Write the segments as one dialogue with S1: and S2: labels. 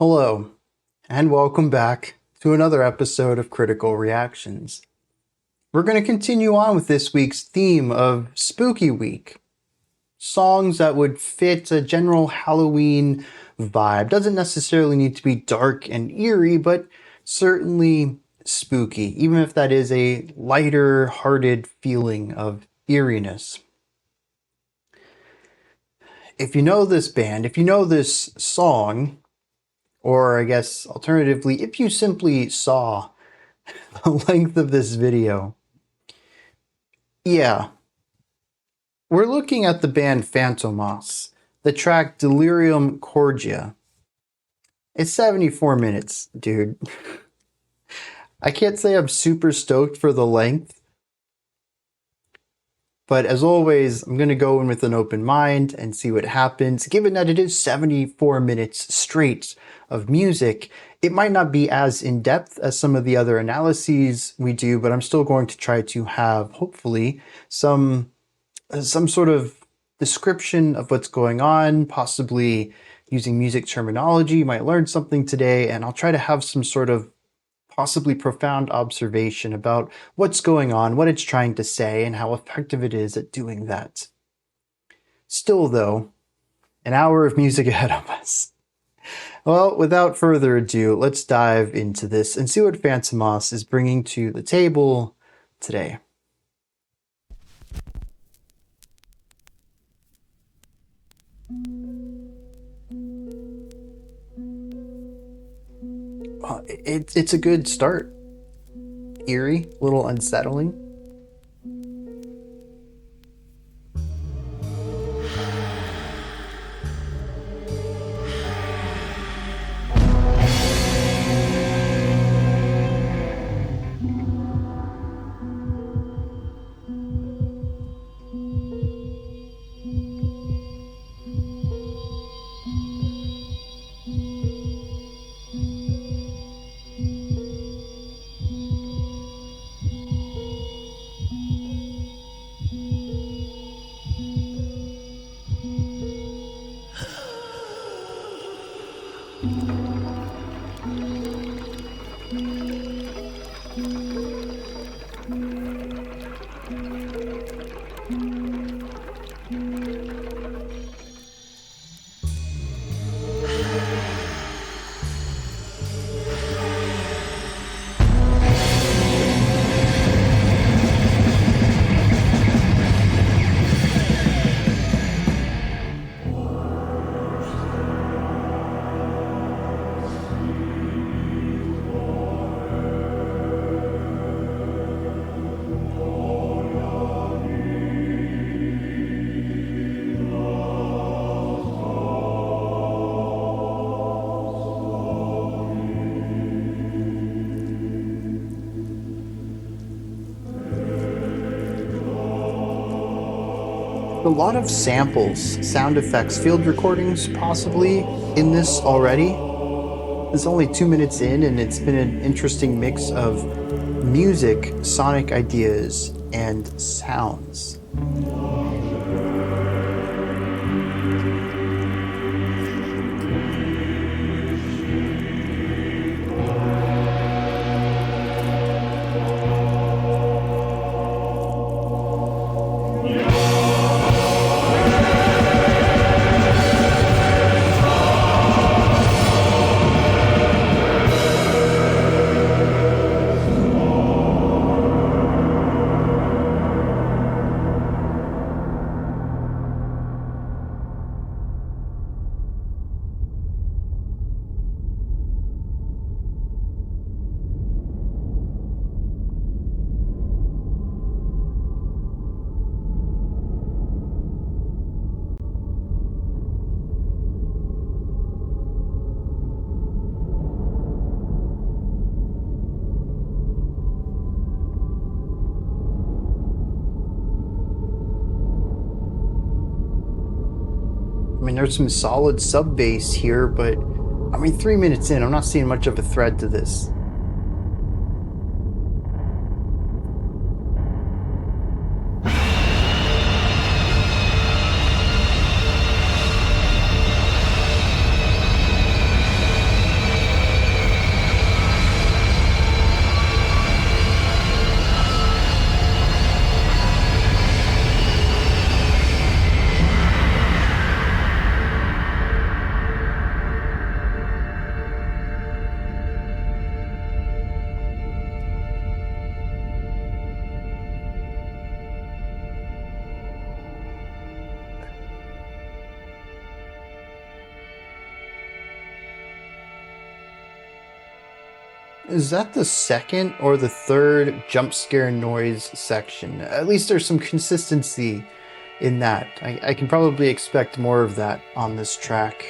S1: Hello, and welcome back to another episode of Critical Reactions. We're going to continue on with this week's theme of Spooky Week. Songs that would fit a general Halloween vibe. Doesn't necessarily need to be dark and eerie, but certainly spooky, even if that is a lighter-hearted feeling of eeriness. If you know this band, if you know this song, or I guess alternatively, if you simply saw the length of this video, yeah, we're looking at the band Fantomas, the track Delirium Cordia. It's 74 minutes, dude. I can't say I'm super stoked for the length, but as always, I'm going to go in with an open mind and see what happens. Given that it is 74 minutes straight of music, it might not be as in-depth as some of the other analyses we do, but I'm still going to try to have, hopefully, some sort of description of what's going on, possibly using music terminology. You might learn something today, and I'll try to have some sort of possibly profound observation about what's going on, what it's trying to say, and how effective it is at doing that. Still, though, an hour of music ahead of us. Well, without further ado, let's dive into this and see what Fantomas is bringing to the table today. It's a good start. Eerie, a little unsettling. A lot of samples, sound effects, field recordings possibly in this already. It's only 2 minutes in, and it's been an interesting mix of music, sonic ideas, and sounds. I mean, there's some solid sub bass here, but I mean, 3 minutes in, I'm not seeing much of a thread to this. Is that the second or the third jump scare noise section? At least there's some consistency in that. I can probably expect more of that on this track.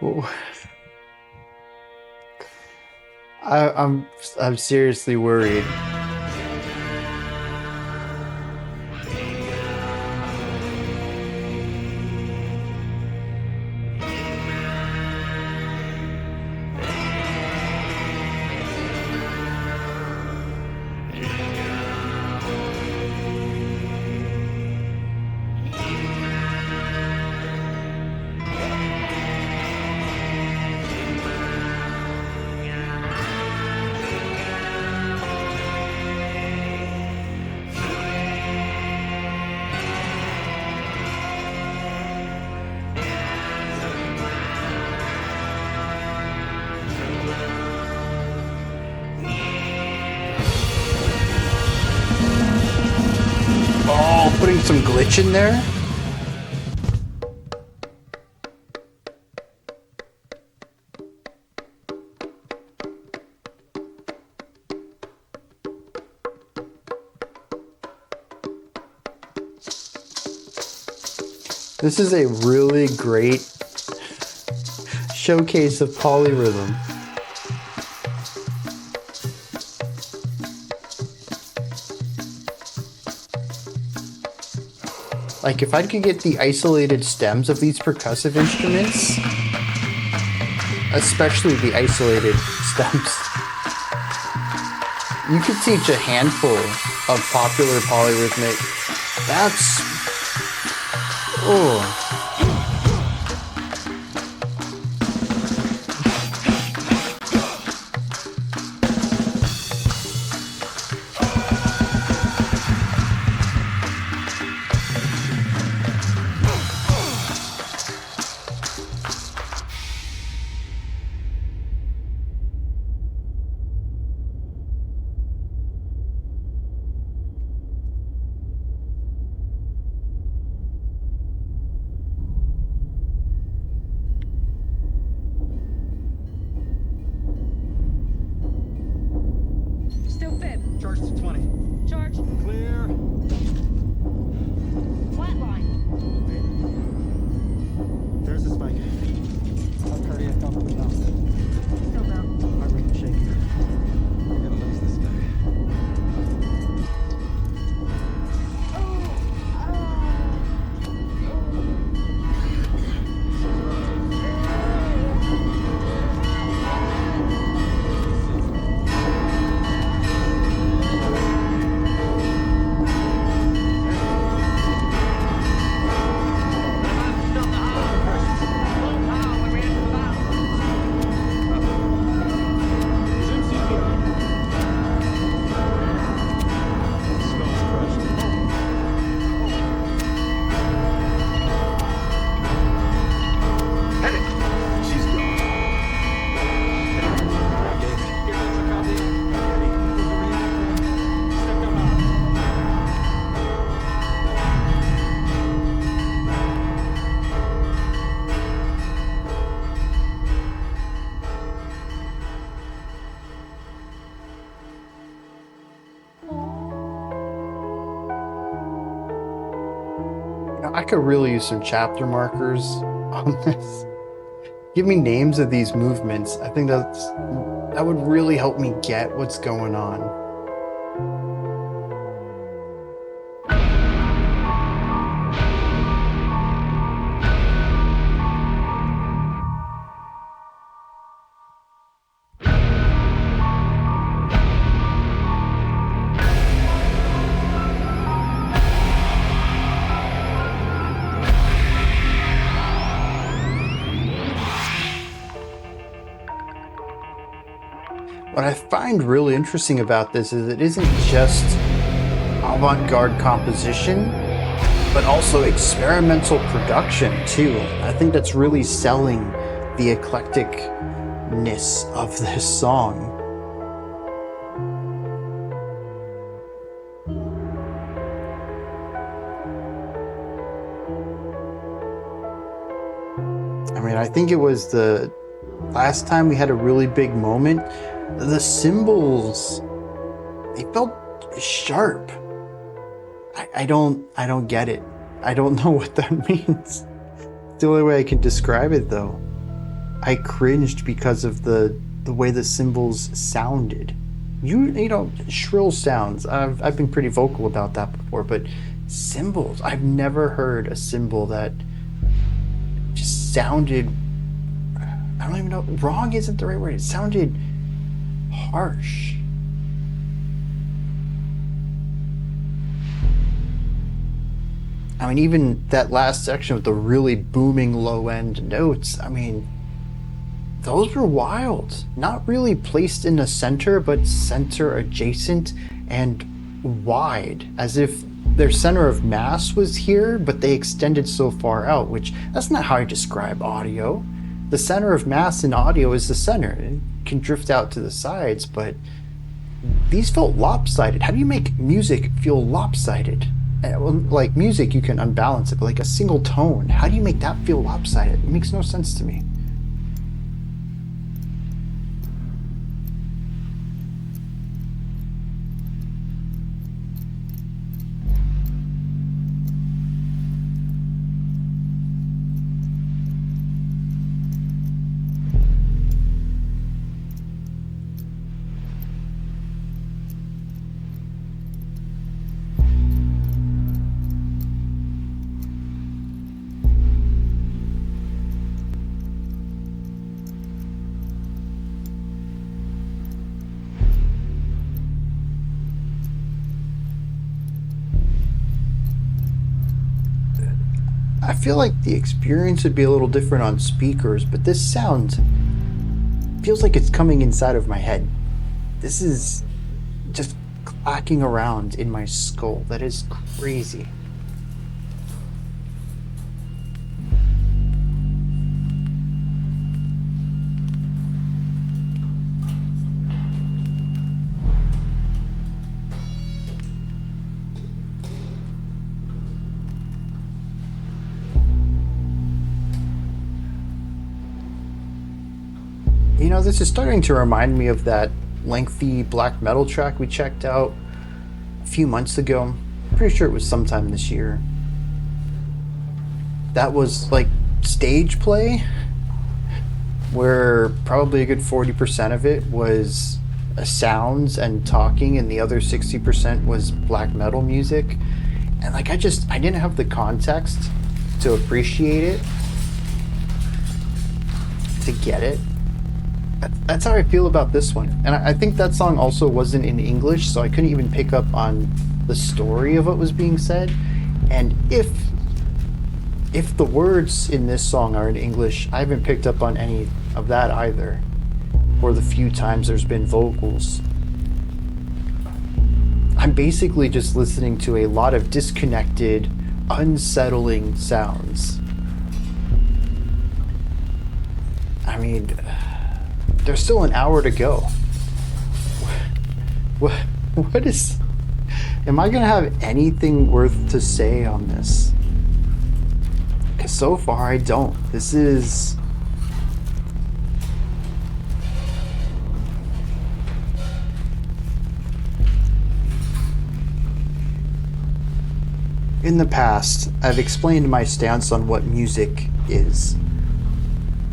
S1: Well, I'm seriously worried. Oh, putting some glitch in there? This is a really great showcase of polyrhythm. Like, if I could get the isolated stems of these percussive instruments, especially the isolated stems, you could teach a handful of popular polyrhythmic. That's... oh.
S2: Charge to 20.
S3: Charge.
S2: Clear.
S3: Flatline.
S2: There's the spike. How cardiac output now?
S3: Still down.
S2: Heart rate shaking. We're gonna lose this guy.
S1: I could really use some chapter markers on this. Give me names of these movements. I think that would really help me get what's going on. What I find really interesting about this is it isn't just avant-garde composition, but also experimental production too. I think that's really selling the eclecticness of this song. I mean, I think it was the last time we had a really big moment. The cymbals, they felt sharp. I don't get it. I don't know what that means. It's the only way I can describe it though. I cringed because of the way the cymbals sounded. You know, shrill sounds. I've been pretty vocal about that before, but cymbals, I've never heard a cymbal that just sounded, I don't even know, wrong isn't the right word. It sounded harsh. I mean, even that last section with the really booming low end notes, I mean, those were wild. Not really placed in the center, but center adjacent and wide, as if their center of mass was here, but they extended so far out, which that's not how I describe audio. The center of mass in audio is the center. It can drift out to the sides, but these felt lopsided. How do you make music feel lopsided? Like music, you can unbalance it, but like a single tone, how do you make that feel lopsided? It makes no sense to me. I feel like the experience would be a little different on speakers, but this sound feels like it's coming inside of my head. This is just clacking around in my skull. That is crazy. You know, this is starting to remind me of that lengthy black metal track we checked out a few months ago. I'm pretty sure it was sometime this year. That was like stage play, where probably a good 40% of it was sounds and talking, and the other 60% was black metal music. And like I didn't have the context to appreciate it, to get it. That's how I feel about this one. And I think that song also wasn't in English, so I couldn't even pick up on the story of what was being said. And if the words in this song are in English, I haven't picked up on any of that either, or the few times there's been vocals. I'm basically just listening to a lot of disconnected, unsettling sounds. I mean, there's still an hour to go. What is... Am I gonna have anything worth to say on this? Because so far I don't. This is... In the past, I've explained my stance on what music is.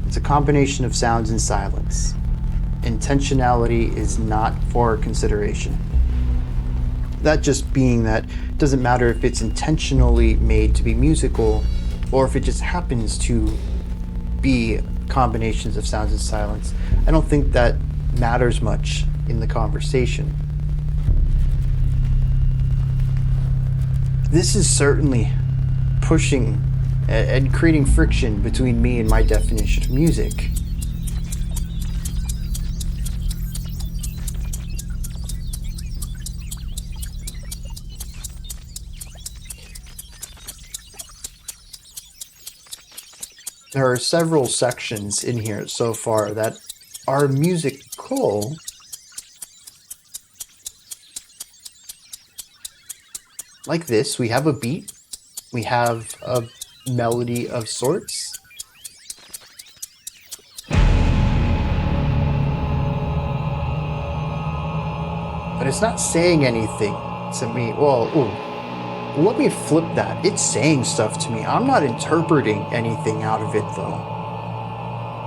S1: It's a combination of sounds and silence. Intentionality is not for consideration. That just being that it doesn't matter if it's intentionally made to be musical or if it just happens to be combinations of sounds and silence. I don't think that matters much in the conversation. This is certainly pushing and creating friction between me and my definition of music. There are several sections in here so far that are musical. Like this, we have a beat, we have a melody of sorts. But it's not saying anything to me. Well, ooh, let me flip that. It's saying stuff to me. I'm not interpreting anything out of it, though.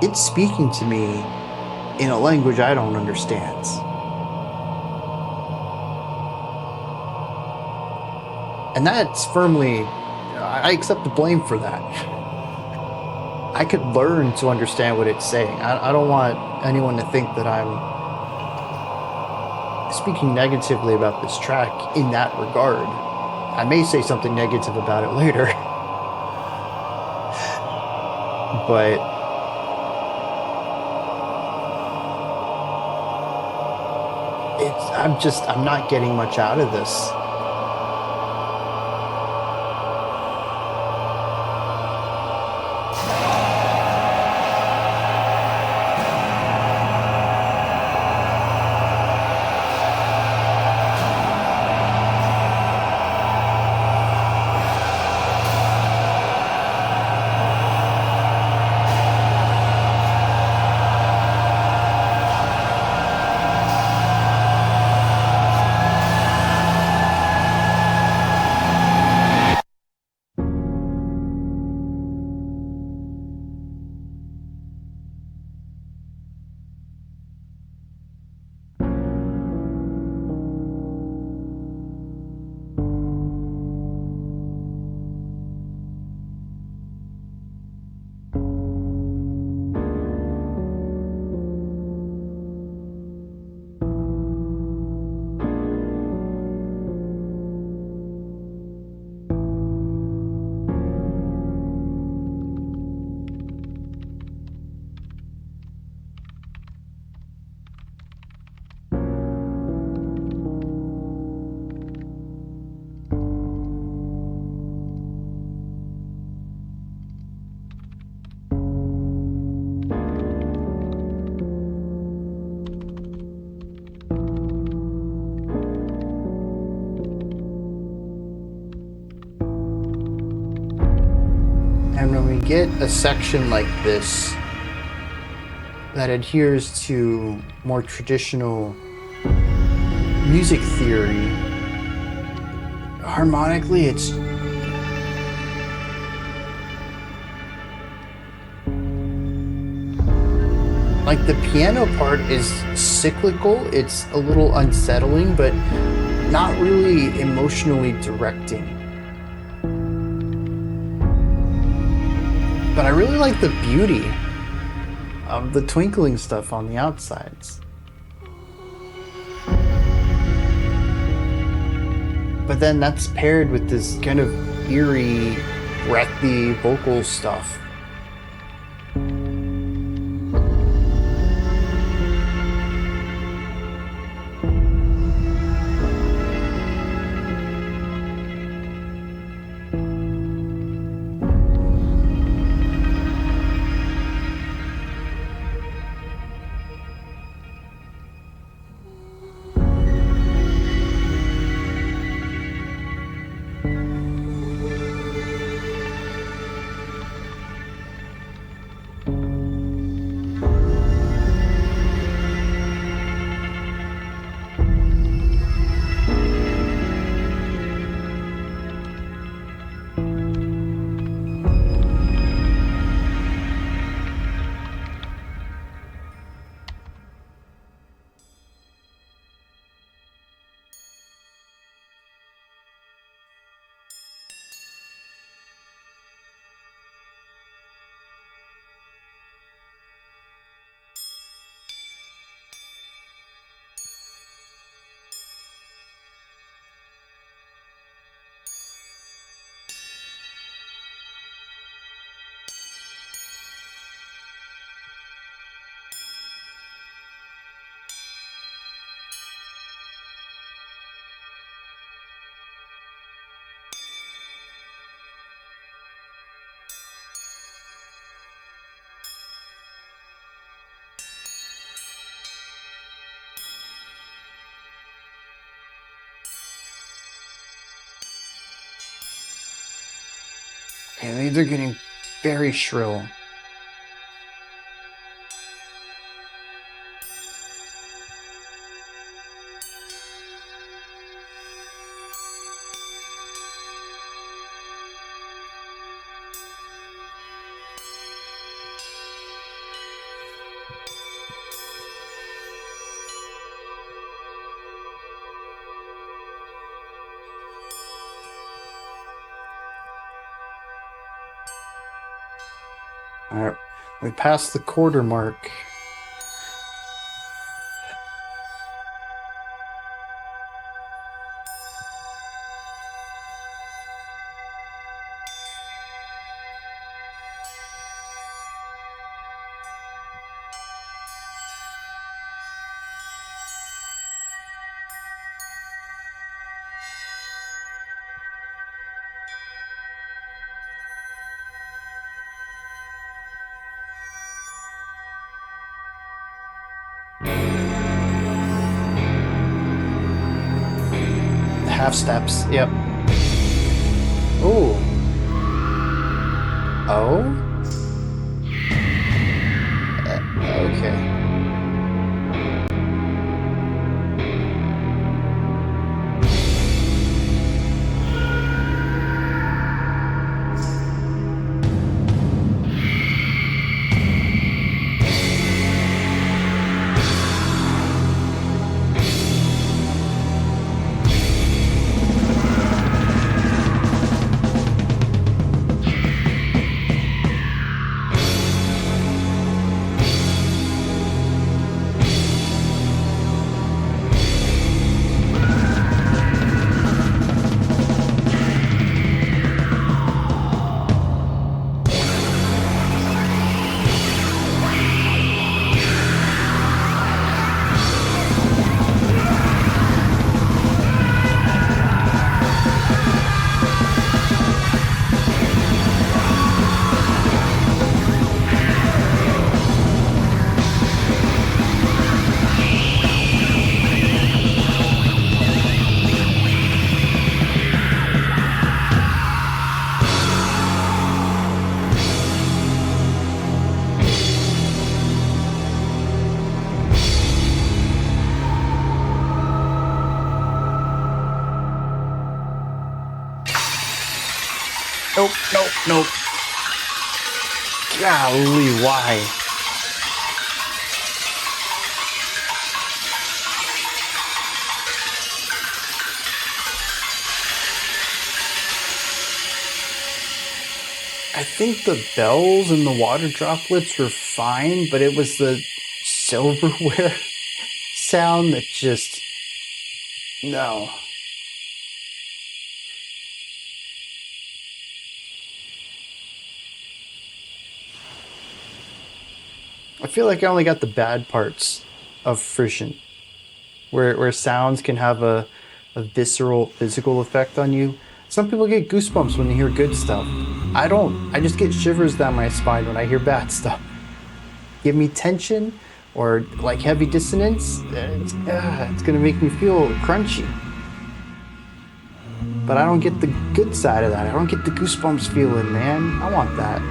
S1: It's speaking to me in a language I don't understand. And that's firmly... I accept the blame for that. I could learn to understand what it's saying. I don't want anyone to think that I'm speaking negatively about this track in that regard. I may say something negative about it later. But I'm not getting much out of this. And when we get a section like this that adheres to more traditional music theory, harmonically it's like the piano part is cyclical, it's a little unsettling, but not really emotionally directing. But I really like the beauty of the twinkling stuff on the outsides. But then that's paired with this kind of eerie, breathy vocal stuff. And these are getting very shrill. All right, we passed the quarter mark. Half steps. Yep. Ooh. Oh? Okay. Nope, nope, nope. Golly, why? I think the bells and the water droplets were fine, but it was the silverware sound that just... No. I feel like I only got the bad parts of Frisian, where sounds can have a visceral physical effect on you. Some people get goosebumps when they hear good stuff. I don't. I just get shivers down my spine when I hear bad stuff. Give me tension or like heavy dissonance, it's gonna make me feel crunchy. But I don't get the good side of that. I don't get the goosebumps feeling, man. I want that.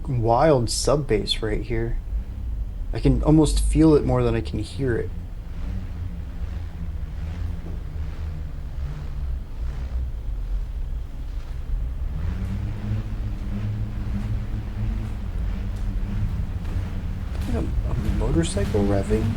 S1: wild sub bass right here. I can almost feel it more than I can hear it. Like a motorcycle revving.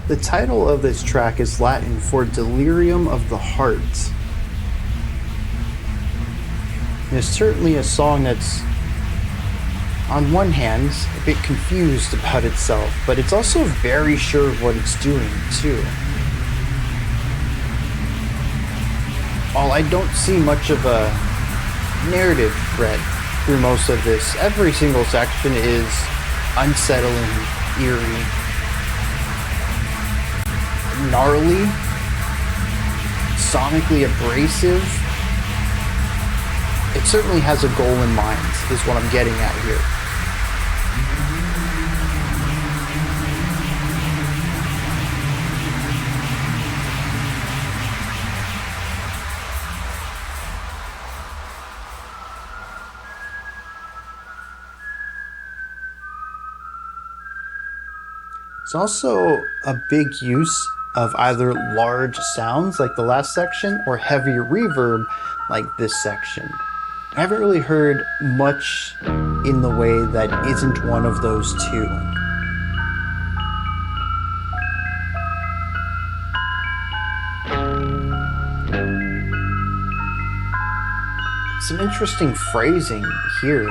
S1: The title of this track is Latin for Delirium of the Heart. And it's certainly a song that's, on one hand, a bit confused about itself, but it's also very sure of what it's doing, too. While I don't see much of a narrative thread through most of this, every single section is unsettling, eerie, gnarly, sonically abrasive. It certainly has a goal in mind, is what I'm getting at here. It's also a big use of either large sounds like the last section or heavy reverb like this section. I haven't really heard much in the way that isn't one of those two. Some interesting phrasing here.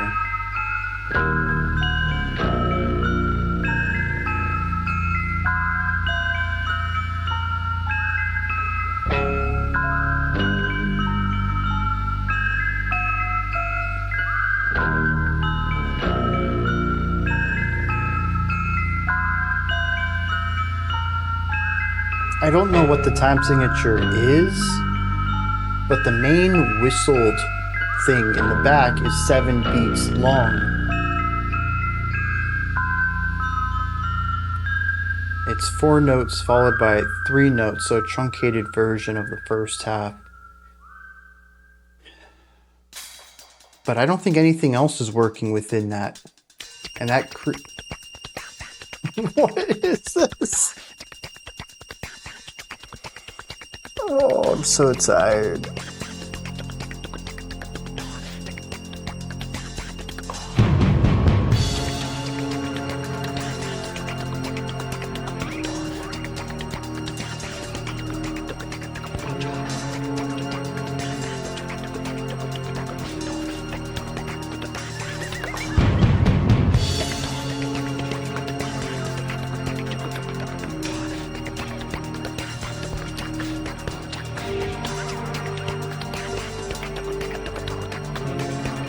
S1: I don't know what the time signature is, but the main whistled thing in the back is 7 beats long. It's 4 notes followed by 3 notes, so a truncated version of the first half. But I don't think anything else is working within that. And that what is this? Oh, I'm so tired.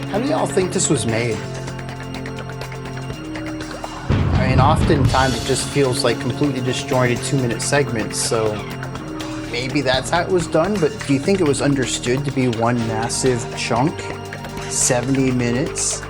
S1: How do y'all think this was made? I mean, oftentimes it just feels like completely disjointed 2-minute segments, so maybe that's how it was done, but do you think it was understood to be one massive chunk? 70 minutes?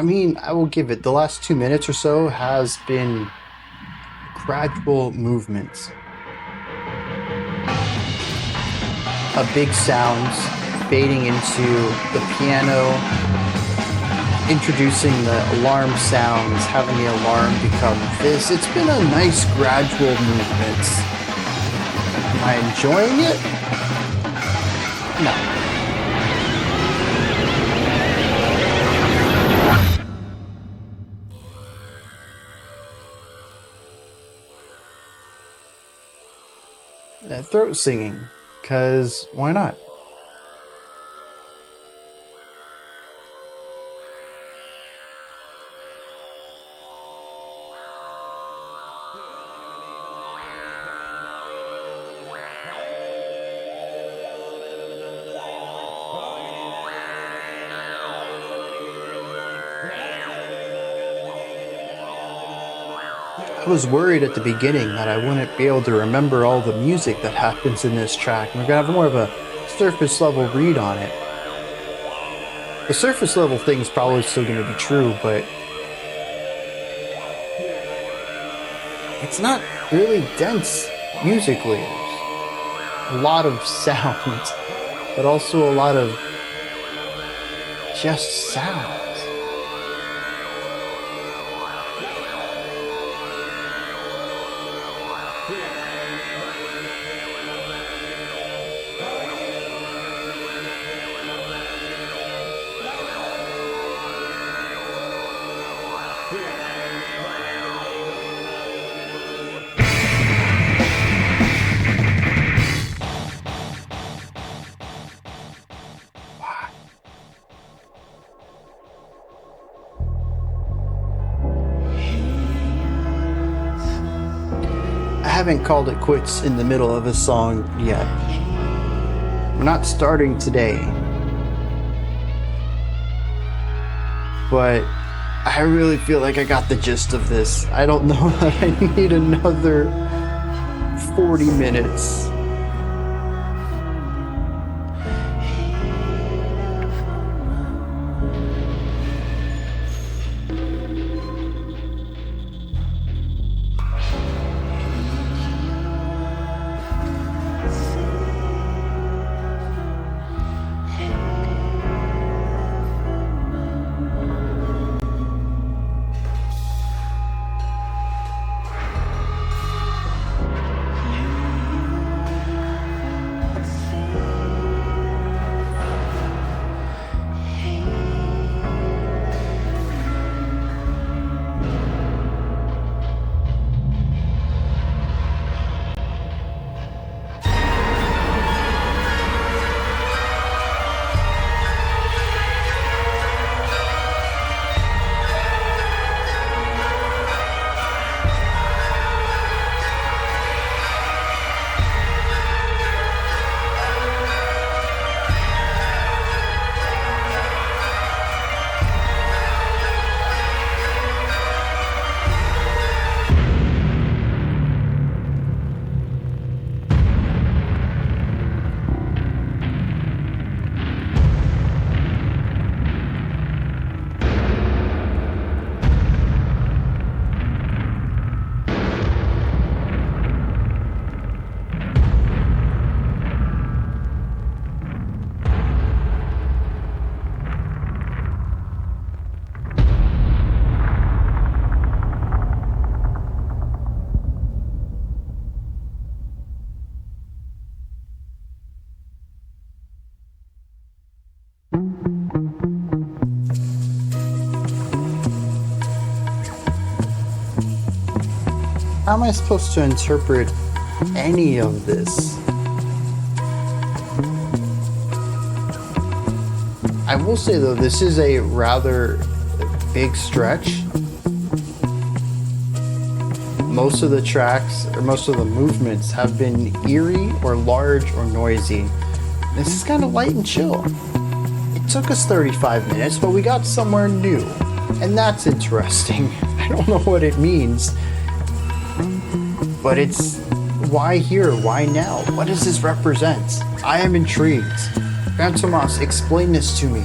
S1: I mean, I will give it the last 2 minutes or so has been gradual movements of big sounds fading into the piano, introducing the alarm sounds, having the alarm become this. It's been a nice gradual movement. Am I enjoying it? No. Throat singing, because why not? I was worried at the beginning that I wouldn't be able to remember all the music that happens in this track. We're gonna have more of a surface level read on it. The surface level thing is probably still gonna be true, but it's not really dense musically. There's a lot of sounds, but also a lot of just sounds. I haven't called it quits in the middle of a song yet. We're not starting today. But I really feel like I got the gist of this. I don't know that I need another 40 minutes. How am I supposed to interpret any of this? I will say though, this is a rather big stretch. Most of the tracks, or most of the movements, have been eerie or large or noisy. This is kind of light and chill. It took us 35 minutes, but we got somewhere new. And that's interesting. I don't know what it means. But it's, why here? Why now? What does this represent? I am intrigued. Fantomas, explain this to me.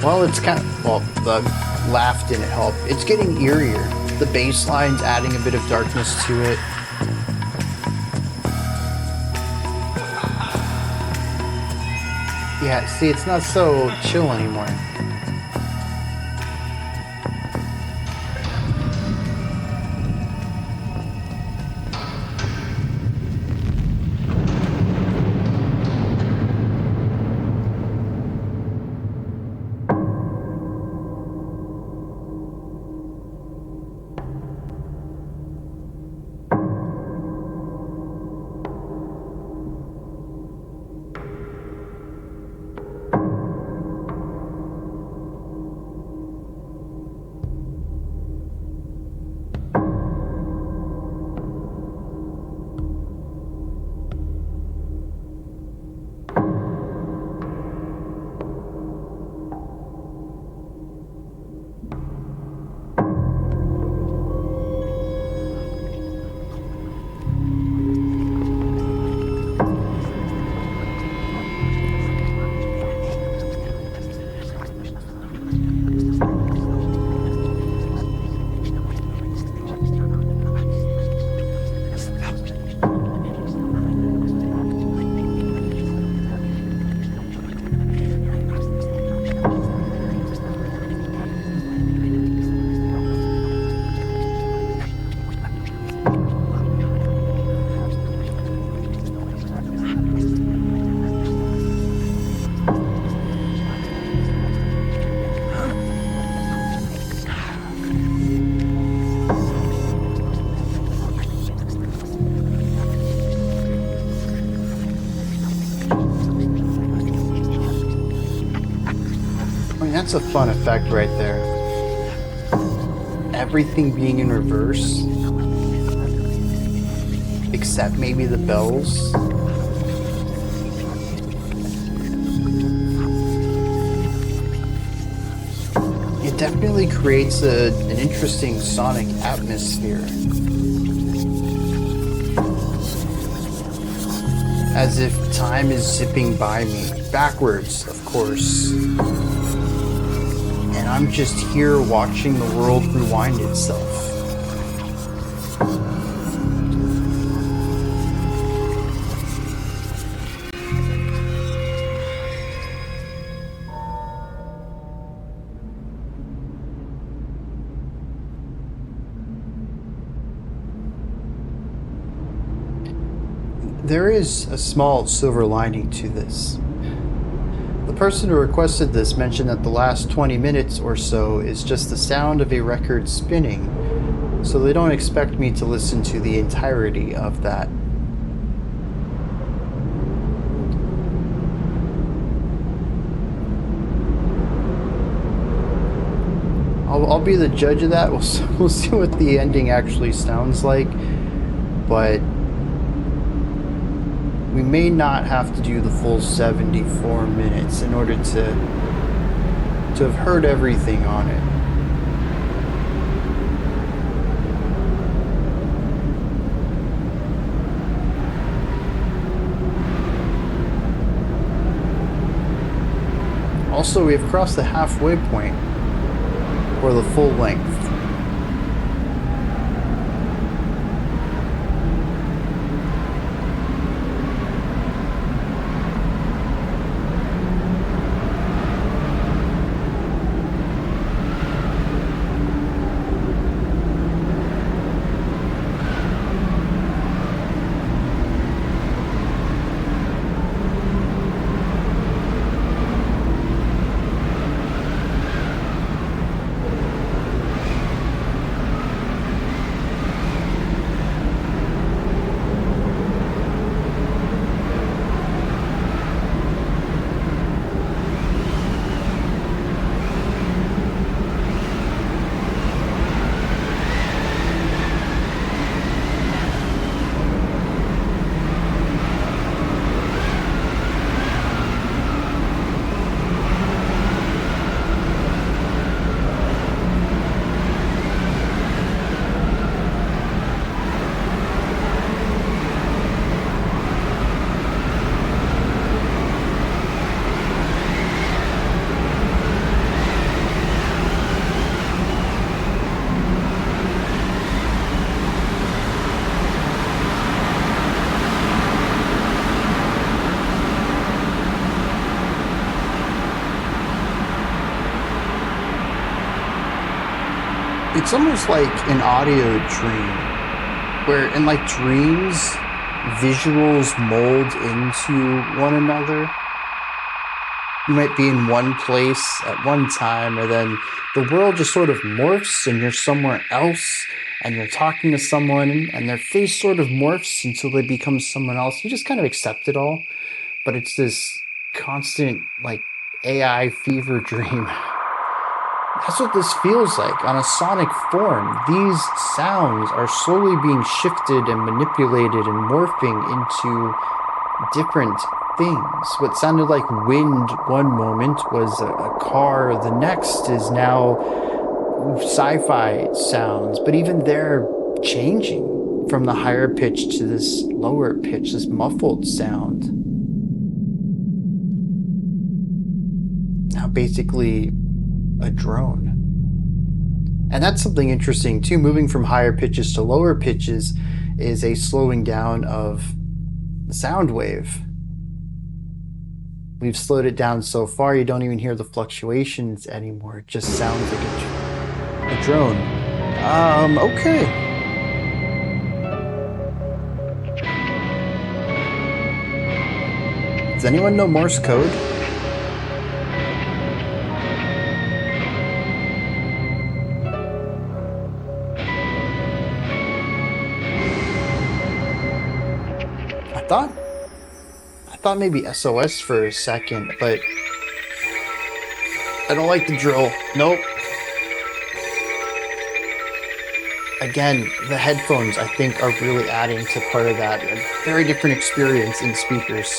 S1: Well, it's kind of, well, the laugh didn't help. It's getting eerier. The bass line's adding a bit of darkness to it. Yeah, see, it's not so chill anymore. I mean, that's a fun effect right there. Everything being in reverse, except maybe the bells. It definitely creates an interesting sonic atmosphere. As if time is zipping by me, backwards, of course. And I'm just here watching the world rewind itself. There is a small silver lining to this. The person who requested this mentioned that the last 20 minutes or so is just the sound of a record spinning, so they don't expect me to listen to the entirety of that. I'll be the judge of that. We'll see what the ending actually sounds like, but we may not have to do the full 74 minutes in order to have heard everything on it. Also, we have crossed the halfway point for the full length. It's almost like an audio dream, where in like dreams, visuals mold into one another. You might be in one place at one time, and then the world just sort of morphs and you're somewhere else, and you're talking to someone, and their face sort of morphs until they become someone else. You just kind of accept it all, but it's this constant, like, AI fever dream. That's what this feels like on a sonic form. These sounds are slowly being shifted and manipulated and morphing into different things. What sounded like wind one moment was a car, the next is now sci-fi sounds, but even they're changing from the higher pitch to this lower pitch, this muffled sound. Now basically a drone. And that's something interesting too. Moving from higher pitches to lower pitches is a slowing down of the sound wave. We've slowed it down so far you don't even hear the fluctuations anymore. It just sounds like a drone. Okay. Does anyone know Morse code? I thought maybe SOS for a second, but I don't like the drill. Nope. Again, the headphones I think are really adding to part of that. A very different experience in speakers.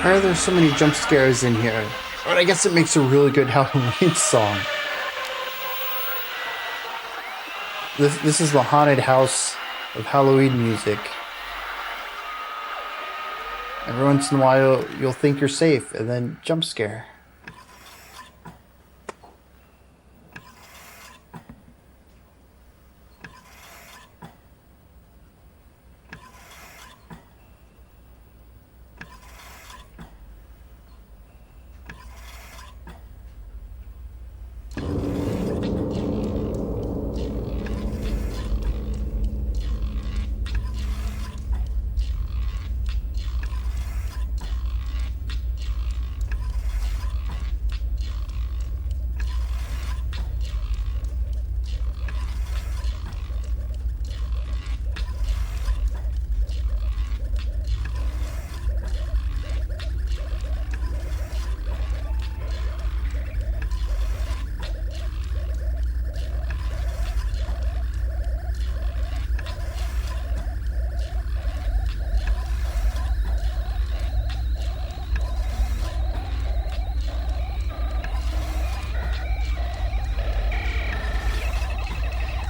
S1: Why are there so many jump scares in here? But I guess it makes a really good Halloween song. This is the haunted house of Halloween music. Every once in a while, you'll think you're safe, and then jump scare.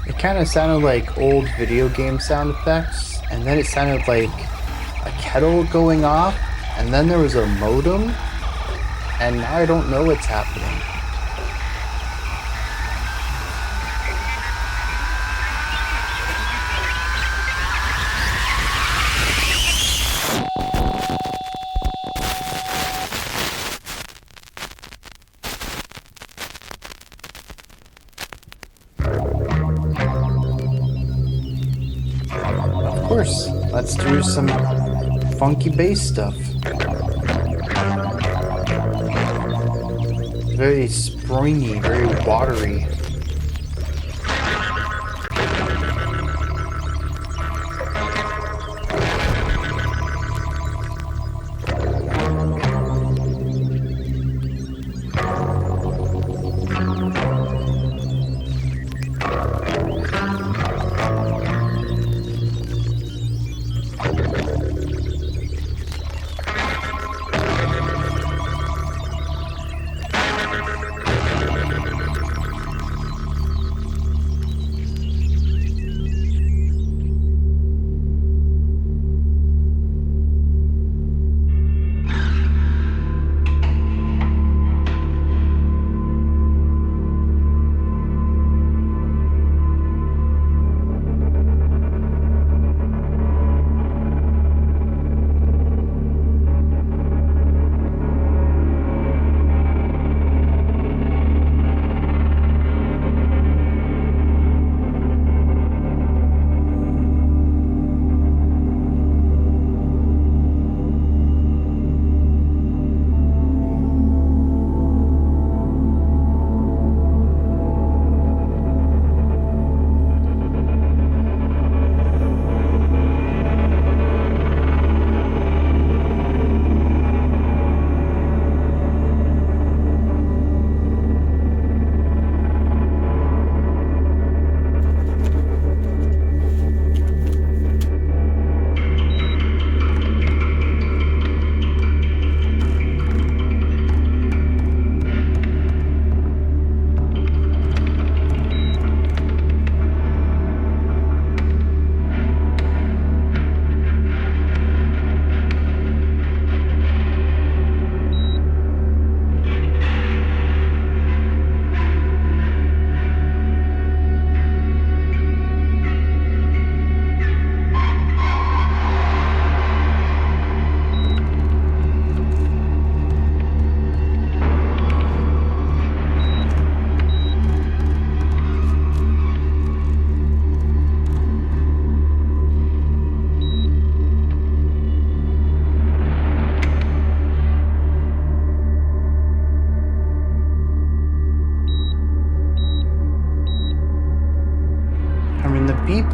S1: It kind of sounded like old video game sound effects, and then it sounded like a kettle going off, and then there was a modem, and now I don't know what's happening. Of course, let's do some funky bass stuff. Very springy, very watery.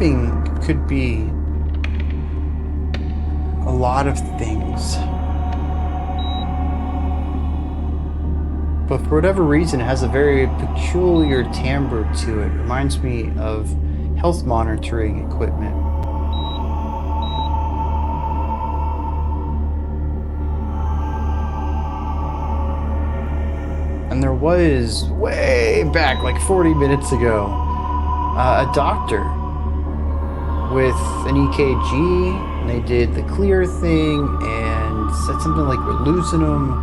S1: hoping could be a lot of things. But for whatever reason, it has a very peculiar timbre to it. It reminds me of health monitoring equipment. And there was, way back, like 40 minutes ago, a doctor with an EKG, and they did the clear thing and said something like, we're losing them.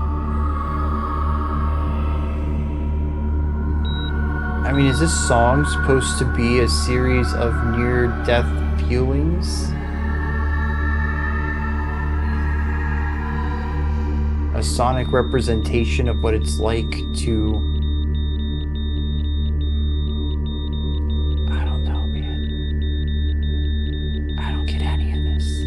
S1: I mean, is this song supposed to be a series of near-death feelings? A sonic representation of what it's like to... I don't know, man. I don't get any of this.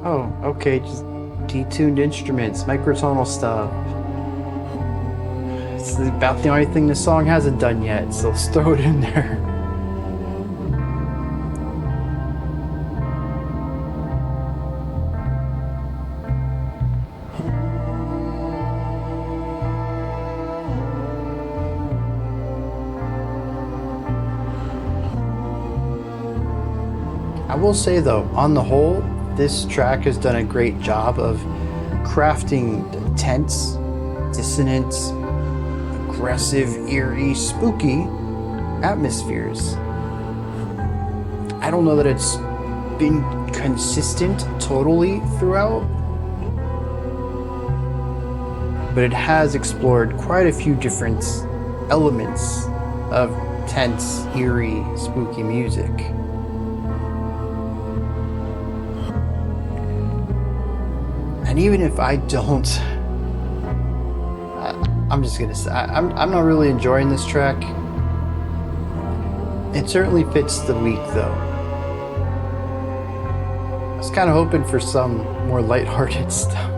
S1: Oh, okay, just detuned instruments, microtonal stuff. It's about the only thing the song hasn't done yet, so let's throw it in there. I will say though, on the whole, this track has done a great job of crafting tense, dissonant, aggressive, eerie, spooky atmospheres. I don't know that it's been consistent totally throughout, but it has explored quite a few different elements of tense, eerie, spooky music. And even if I don't, I'm just gonna say, I'm not really enjoying this track. It certainly fits the week though. I was kind of hoping for some more lighthearted stuff.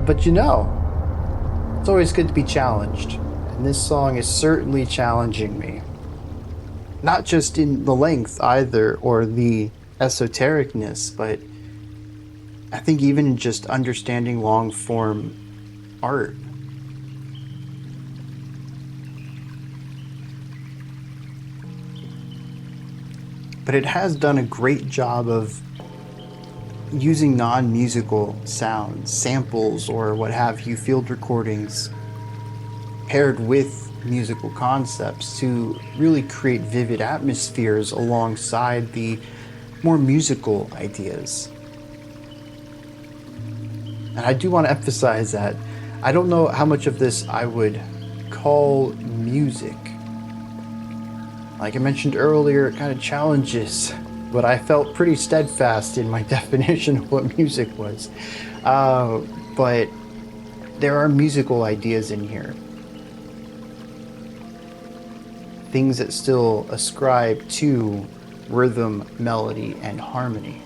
S1: But you know, it's always good to be challenged. And this song is certainly challenging me. Not just in the length either, or the esotericness, but I think even in just understanding long form art. But it has done a great job of using non-musical sounds, samples, or what have you, field recordings, paired with musical concepts to really create vivid atmospheres alongside the more musical ideas. And I do want to emphasize that I don't know how much of this I would call music. Like I mentioned earlier, it kind of challenges, but I felt pretty steadfast in my definition of what music was. But there are musical ideas in here. Things that still ascribe to rhythm, melody, and harmony.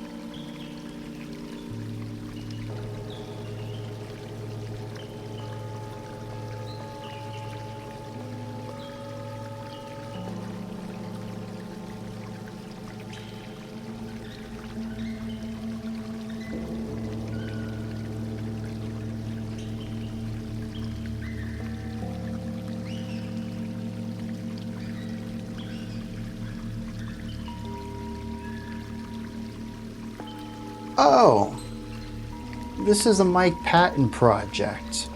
S1: Oh, this is a Mike Patton project.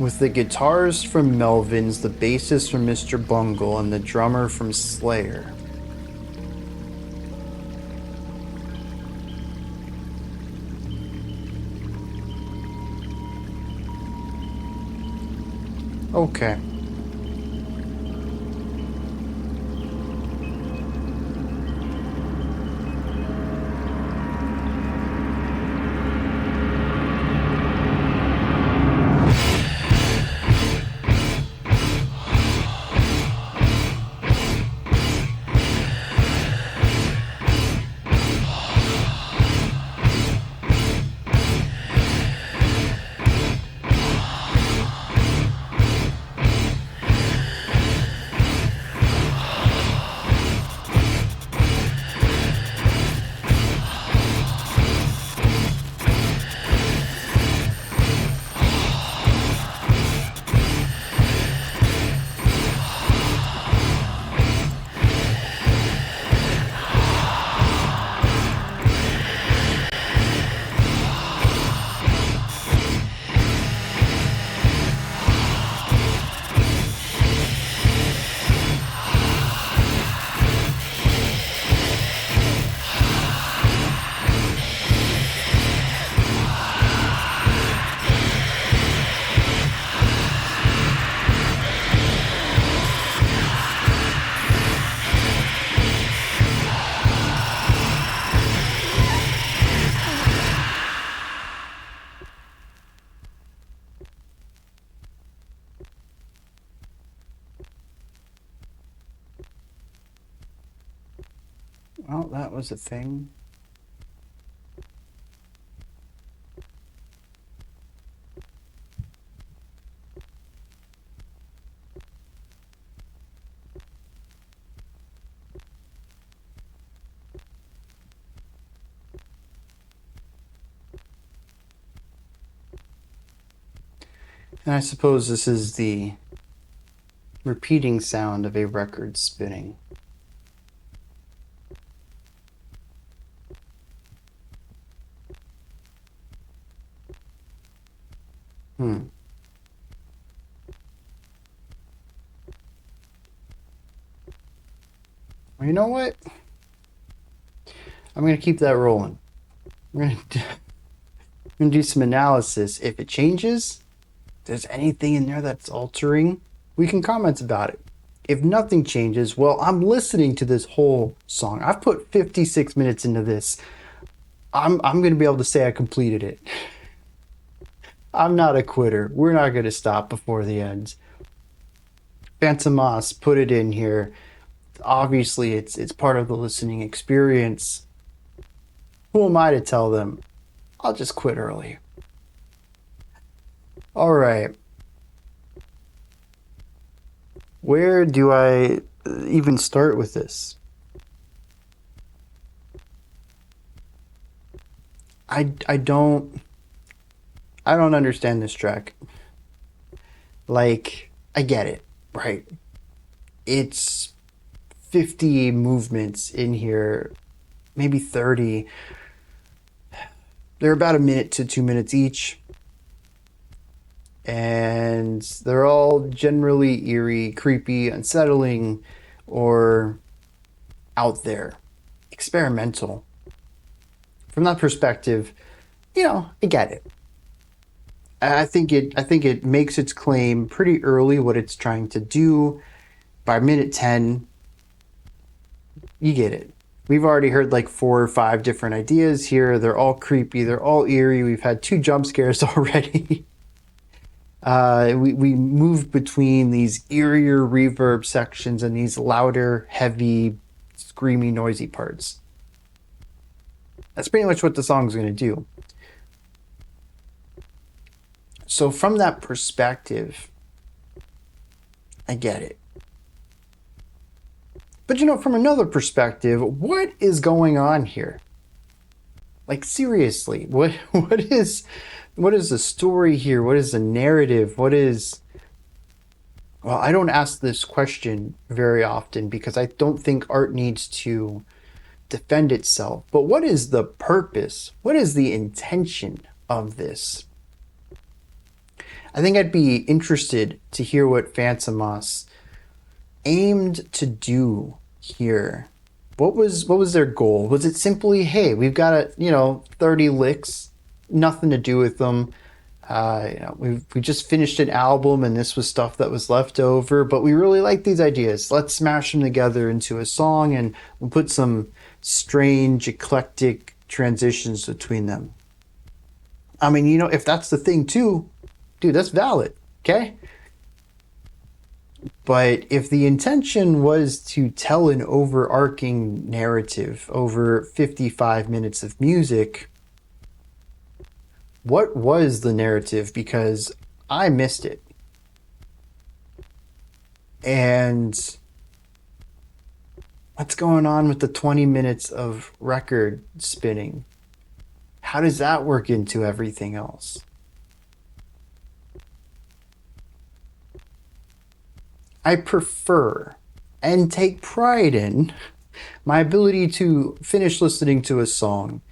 S1: with the guitars from Melvin's, the bassist from Mr. Bungle, and the drummer from Slayer. Okay. Well, that was a thing. And I suppose this is the repeating sound of a record spinning. Well, you know what? I'm going to keep that rolling. I'm going to do some analysis. If it changes, if there's anything in there that's altering, we can comment about it. If nothing changes, well, I'm listening to this whole song. I've put 56 minutes into this. I'm going to be able to say I completed it. I'm not a quitter. We're not going to stop before the end. Fantomas put it in here. Obviously, it's part of the listening experience. Who am I to tell them? I'll just quit early. All right. Where do I even start with this? I don't understand this track. Like, I get it, right? It's 50 movements in here, maybe 30. They're about 1 minute to 2 minutes each. And they're all generally eerie, creepy, unsettling, or out there, experimental. From that perspective, I get it. I think it makes its claim pretty early what it's trying to do. By minute 10, you get it. We've already heard like 4 or 5 different ideas here. They're all creepy. They're all eerie. We've had 2 jump scares already. We move between these eerier reverb sections and these louder, heavy, screamy, noisy parts. That's pretty much what the song's going to do. So from that perspective, I get it. But from another perspective, what is going on here? Like, seriously, what is the story here? What is the narrative? Well, I don't ask this question very often because I don't think art needs to defend itself. But what is the purpose? What is the intention of this? I think I'd be interested to hear what Fantomas aimed to do here. What was their goal? Was it simply, hey, we've got 30 licks, nothing to do with them. We just finished an album and this was stuff that was left over, but we really like these ideas. Let's smash them together into a song and we'll put some strange, eclectic transitions between them. I mean, if that's the thing too, dude, that's valid, okay? But if the intention was to tell an overarching narrative over 55 minutes of music, what was the narrative? Because I missed it. And what's going on with the 20 minutes of record spinning? How does that work into everything else? I prefer and take pride in my ability to finish listening to a song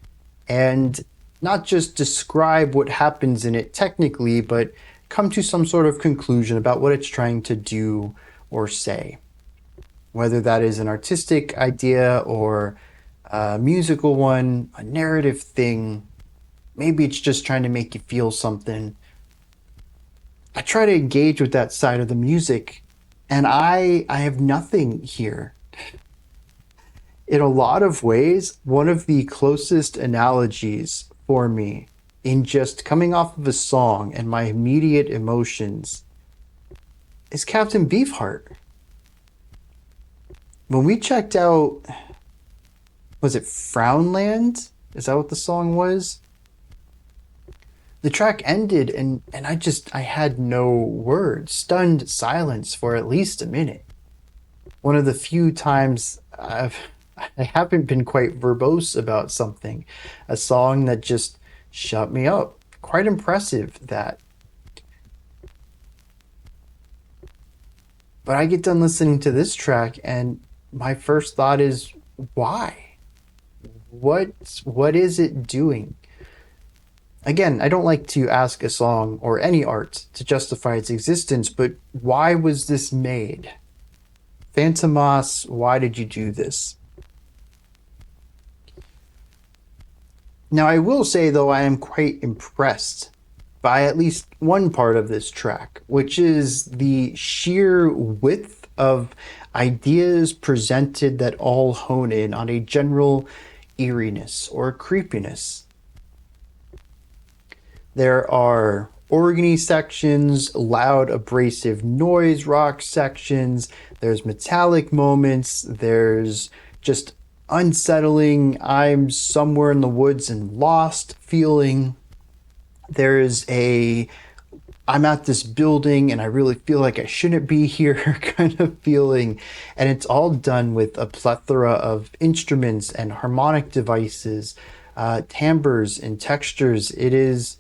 S1: and not just describe what happens in it technically, but come to some sort of conclusion about what it's trying to do or say. Whether that is an artistic idea or a musical one, a narrative thing, maybe it's just trying to make you feel something. I try to engage with that side of the music, and I have nothing here. In a lot of ways, one of the closest analogies for me in just coming off of a song and my immediate emotions is Captain Beefheart. When we checked out, was it Frownland? Is that what the song was? The track ended and I had no words, stunned silence for at least a minute. One of the few times I haven't been quite verbose about something. A song that just shut me up. Quite impressive that. But I get done listening to this track and my first thought is, why? What is it doing? Again, I don't like to ask a song or any art to justify its existence, but why was this made? Fantomas, why did you do this? Now, I will say, though, I am quite impressed by at least one part of this track, which is the sheer width of ideas presented that all hone in on a general eeriness or creepiness. There are organy sections, loud abrasive noise rock sections, there's metallic moments, there's just unsettling, I'm somewhere in the woods and lost feeling. There's I'm at this building and I really feel like I shouldn't be here kind of feeling. And it's all done with a plethora of instruments and harmonic devices, timbres and textures. It is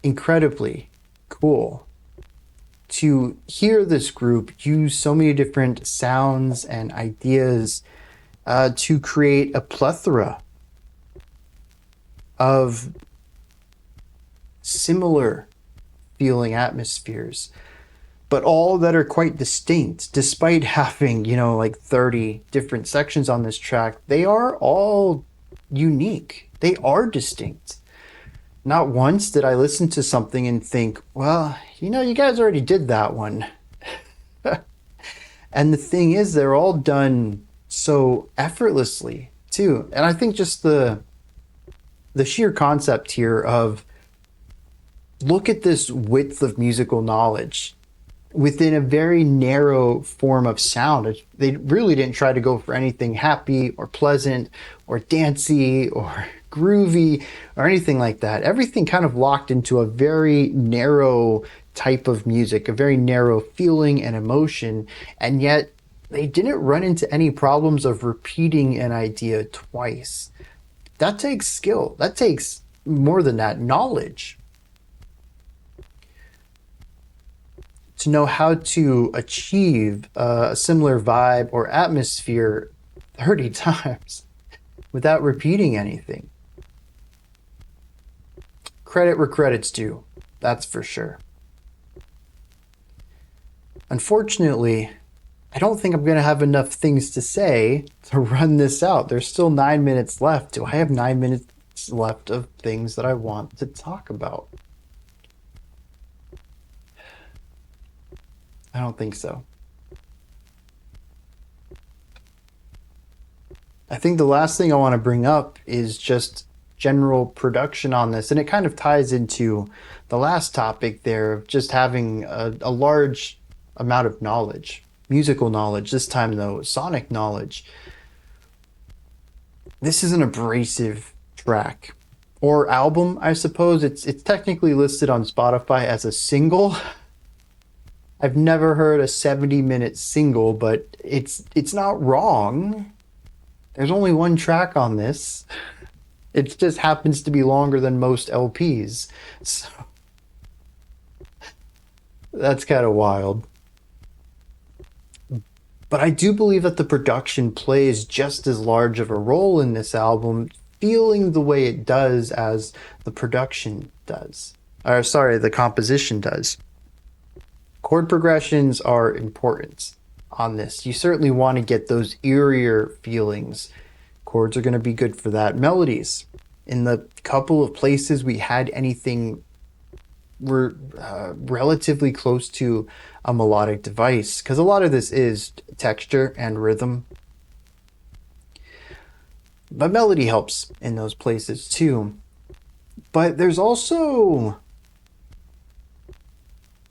S1: incredibly cool to hear this group use so many different sounds and ideas to create a plethora of similar feeling atmospheres, but all that are quite distinct. Despite having, like 30 different sections on this track, they are all unique. They are distinct. Not once did I listen to something and think, well, you guys already did that one. And the thing is, they're all done so effortlessly too. And I think just the sheer concept here of, look at this width of musical knowledge within a very narrow form of sound. They really didn't try to go for anything happy or pleasant or dancey or groovy or anything like that. Everything kind of locked into a very narrow type of music, a very narrow feeling and emotion, and yet they didn't run into any problems of repeating an idea twice. That takes skill. That takes more than that, knowledge. To know how to achieve a similar vibe or atmosphere 30 times without repeating anything. Credit where credit's due, that's for sure. Unfortunately, I don't think I'm going to have enough things to say to run this out. There's still 9 minutes left. Do I have 9 minutes left of things that I want to talk about? I don't think so. I think the last thing I want to bring up is just general production on this, and it kind of ties into the last topic there of just having a large amount of knowledge, musical knowledge, this time though, sonic knowledge. This is an abrasive track or album, I suppose. It's technically listed on Spotify as a single. I've never heard a 70-minute single, but it's not wrong. There's only one track on this. It just happens to be longer than most LPs. So that's kind of wild. But I do believe that the production plays just as large of a role in this album, feeling the way it does as the production does. Or sorry, the composition does. Chord progressions are important on this. You certainly want to get those eerier feelings. Chords are going to be good for that. Melodies. In the couple of places we had anything relatively close to a melodic device, because a lot of this is texture and rhythm. But melody helps in those places too. But there's also,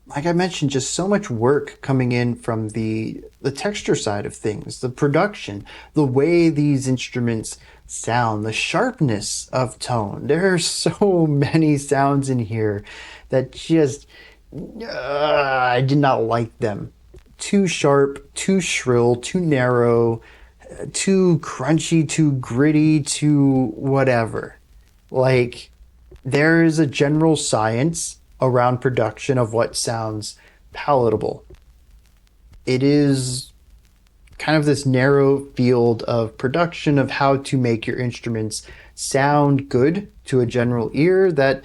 S1: like I mentioned, just so much work coming in from the texture side of things, the production, the way these instruments sound, the sharpness of tone. There are so many sounds in here that just, I did not like them. Too sharp, too shrill, too narrow, too crunchy, too gritty, too whatever. Like, there is a general science around production of what sounds palatable. It is kind of this narrow field of production of how to make your instruments sound good to a general ear, that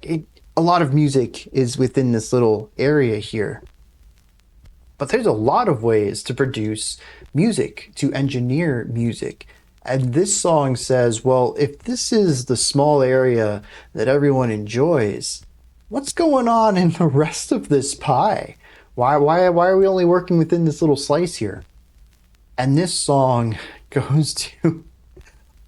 S1: a lot of music is within this little area here. But there's a lot of ways to produce music, to engineer music. And this song says, well, if this is the small area that everyone enjoys, what's going on in the rest of this pie? Why are we only working within this little slice here? And this song goes to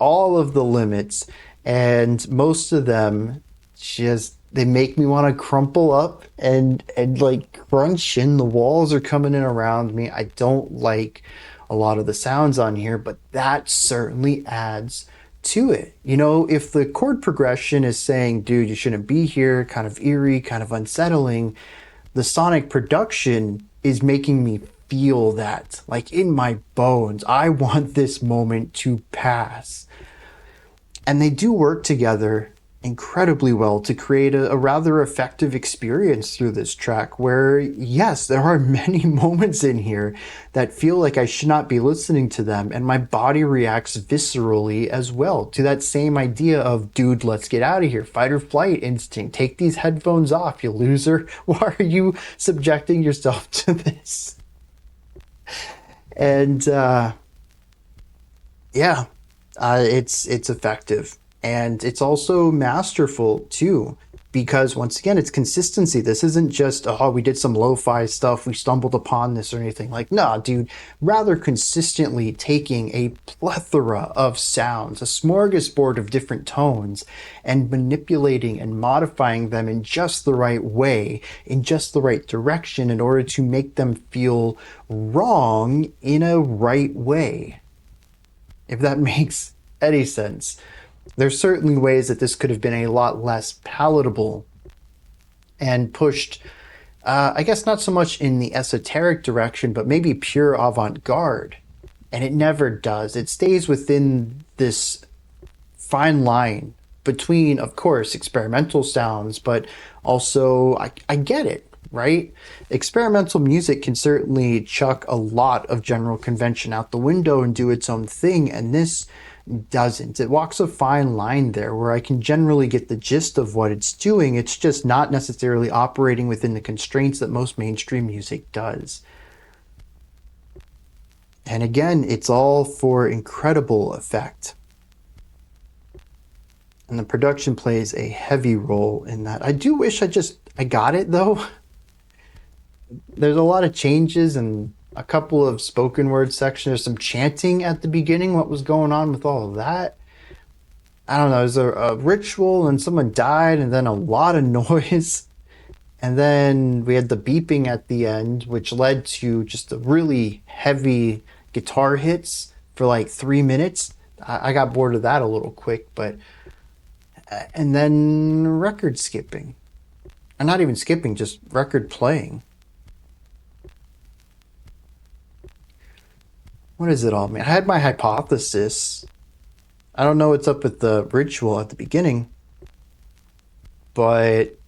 S1: all of the limits, and most of them just, they make me want to crumple up and like crunch, and the walls are coming in around me. I don't like a lot of the sounds on here, but that certainly adds to it. You know, if the chord progression is saying, dude, you shouldn't be here, kind of eerie, kind of unsettling, the sonic production is making me feel that, like in my bones. I want this moment to pass. And they do work together incredibly well to create a rather effective experience through this track, where yes, there are many moments in here that feel like I should not be listening to them, and my body reacts viscerally as well to that same idea of, dude, let's get out of here, fight or flight instinct, take these headphones off, you loser. Why are you subjecting yourself to this? And it's effective. And it's also masterful too, because once again, it's consistency. This isn't just, oh, we did some lo-fi stuff, we stumbled upon this or anything. Like, nah, dude, rather consistently taking a plethora of sounds, a smorgasbord of different tones, and manipulating and modifying them in just the right way, in just the right direction, in order to make them feel wrong in a right way. If that makes any sense. There's certainly ways that this could have been a lot less palatable and pushed, I guess not so much in the esoteric direction, but maybe pure avant-garde. And it never does. It stays within this fine line between, of course, experimental sounds, but also, I get it, right? Experimental music can certainly chuck a lot of general convention out the window and do its own thing, and this doesn't. It walks a fine line there where I can generally get the gist of what it's doing. It's just not necessarily operating within the constraints that most mainstream music does. And again, it's all for incredible effect. And the production plays a heavy role in that. I do wish I got it though. There's a lot of changes and a couple of spoken word sections. There's some chanting at the beginning. What was going on with all of that? I don't know. There's a ritual and someone died and then a lot of noise. And then we had the beeping at the end, which led to just a really heavy guitar hits for like 3 minutes. I got bored of that a little quick, but... And then record skipping. And not even skipping, just record playing. What is it all mean? I had my hypothesis. I don't know what's up with the ritual at the beginning. But,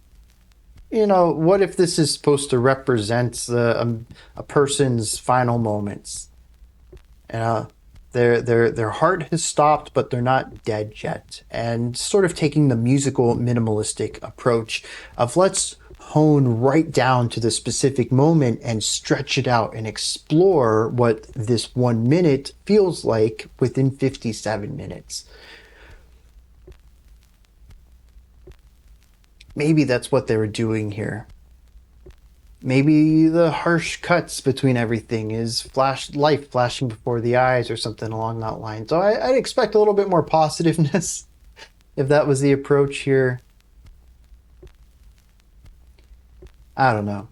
S1: you know, what if this is supposed to represent a person's final moments? Their heart has stopped, but they're not dead yet. And sort of taking the musical minimalistic approach of let's hone right down to the specific moment and stretch it out and explore what this 1 minute feels like within 57 minutes. Maybe that's what they were doing here. Maybe the harsh cuts between everything is life flashing before the eyes or something along that line. So I'd expect a little bit more positiveness if that was the approach here. I don't know.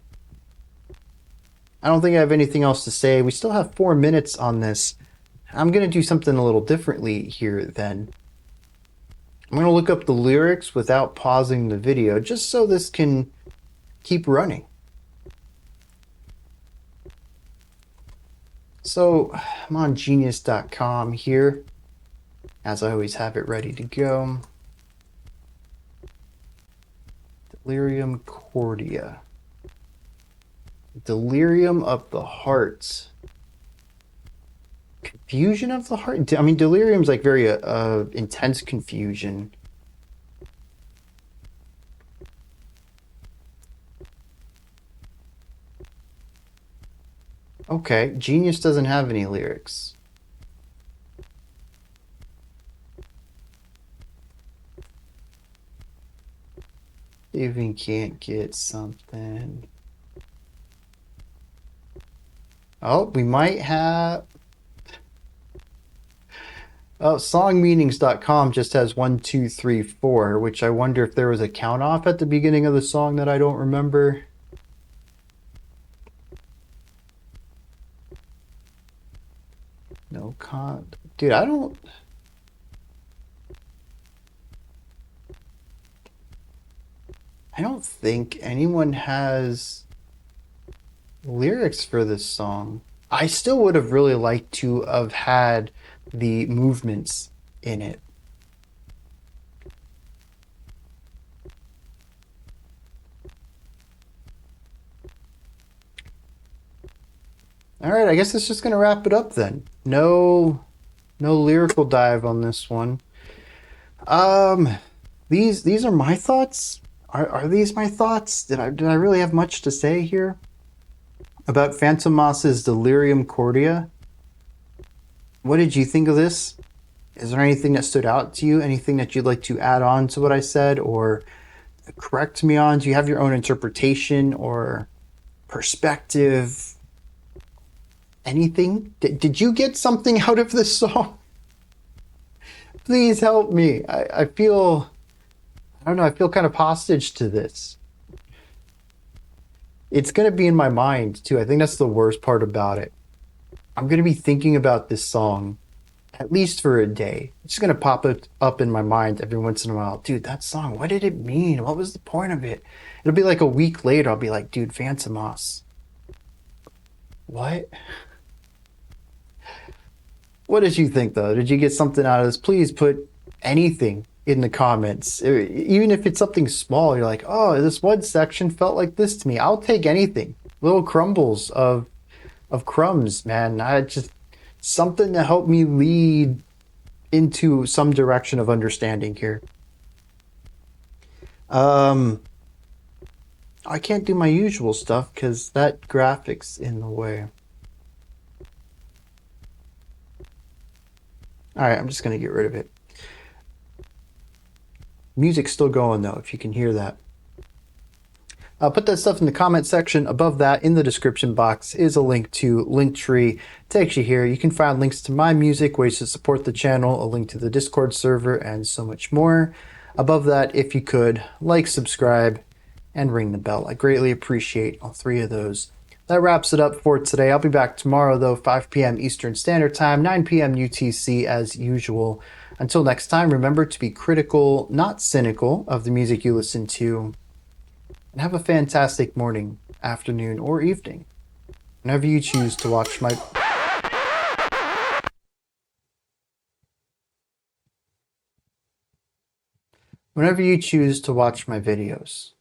S1: I don't think I have anything else to say. We still have 4 minutes on this. I'm going to do something a little differently here then. I'm going to look up the lyrics without pausing the video just so this can keep running. So I'm on genius.com here, as I always have it ready to go. Delirium Cordia. Delirium of the heart. Confusion of the heart? I mean, delirium's like very intense confusion. Okay, Genius doesn't have any lyrics. If we can't get something. Oh, we might have... Oh, songmeanings.com just has 1, 2, 3, 4, which I wonder if there was a count off at the beginning of the song that I don't remember. No dude, I don't think anyone has lyrics for this song. I still would have really liked to have had the movements in it. All right, I guess that's just gonna wrap it up then. No lyrical dive on this one. These are my thoughts. Are these my thoughts? Did I really have much to say here about Fantomas' Delirium Cordia? What did you think of this? Is there anything that stood out to you? Anything that you'd like to add on to what I said or correct me on? Do you have your own interpretation or perspective? Anything? Did you get something out of this song? Please help me. I feel... I don't know, I feel kind of hostage to this. It's going to be in my mind, too. I think that's the worst part about it. I'm going to be thinking about this song at least for a day. It's just going to pop up in my mind every once in a while. Dude, that song, what did it mean? What was the point of it? It'll be like a week later, I'll be like, dude, Fantomas. What? What did you think, though? Did you get something out of this? Please put anything in the comments. Even if it's something small, you're like, oh, this one section felt like this to me. I'll take anything. Little crumbles of crumbs, man. I just... something to help me lead into some direction of understanding here. I can't do my usual stuff because that graphic's in the way. Alright, I'm just going to get rid of it. Music's still going though, if you can hear that. Put that stuff in the comment section. Above that, in the description box, is a link to Linktree. Takes you here. You can find links to my music, ways to support the channel, a link to the Discord server, and so much more. Above that, if you could, like, subscribe, and ring the bell. I greatly appreciate all three of those. That wraps it up for today. I'll be back tomorrow, though, 5 p.m. Eastern Standard Time, 9 p.m. UTC, as usual. Until next time, remember to be critical, not cynical, of the music you listen to. And have a fantastic morning, afternoon, or evening, whenever you choose to watch my... whenever you choose to watch my videos.